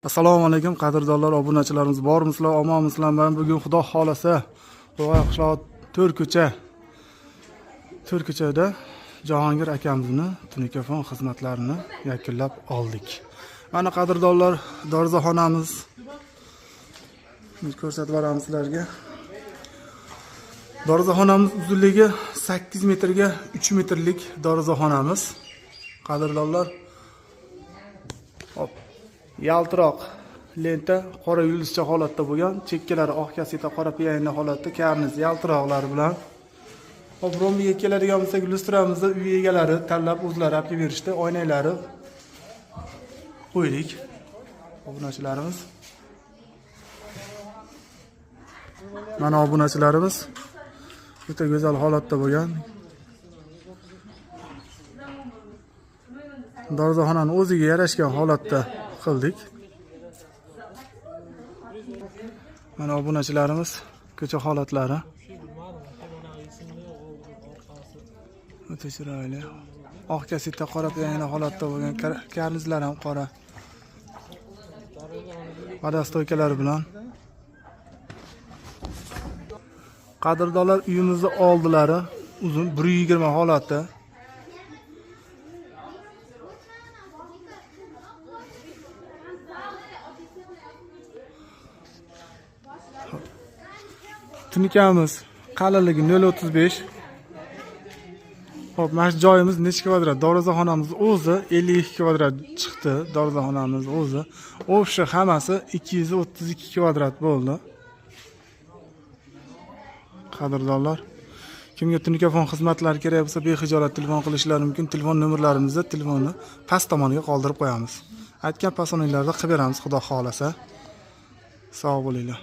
Assalomu alaykum qadrdonlar, obunachilarimiz bormisizlar, omonmisizlar? Men bugun Xudo xolasa To'g'ay qishloq To'rko'chada Jahongir akamizni tunikafon xizmatlarini yakunlab oldik. Mana qadrdonlar, dorixonamiz ko'rsatib beramiz sizlarga. Dorixonamiz uzunligi 8 metrga 3 metrlik dorixonamiz. Qadrdonlar, yaltiroq lenta qora yulduzcha holatda bo'lgan, chekkalari oq kaseta qora piyayna holatda, karniz yaltiroqlari bilan. Hop, rombiga keladigan bo'lsak, lyustramizda uy egalari tanlab o'zlari olib berishdi. Oynaklari qo'ydik. Obunachilarimiz. Mana obunachilarimiz juda go'zal holatda bo'lgan. Dorixonani o'ziga yarashgan holatda qildik. Mana obunachilarimiz ko'cha holatlari. O'ta chiroyli. Oq kaseta qora piyayna holatda bo'lgan, karnizlar ham qora. Vodostoykalar bilan. Qadrdonlar, uyimizni oldilari uzun 120 holatda. Tunikamiz qalinligi 0.35. Hop, mana shu joyimiz necha kvadrat? Dorixonamiz o'zi 52 kvadrat chiqdi. Dorixonamiz o'zi. O'shi hammasi 232 kvadrat bo'ldi. Qadrdonlar, kimga tunikafon xizmatlari kerak bo'lsa, bexijolat telefon qilishlari mumkin. Telefon nomerlarimizni telefonni past tomoniga qoldirib qo'yamiz. Aytgan pasoninglarda qilib beramiz, Xudo xolasa. Sog' bo'linglar.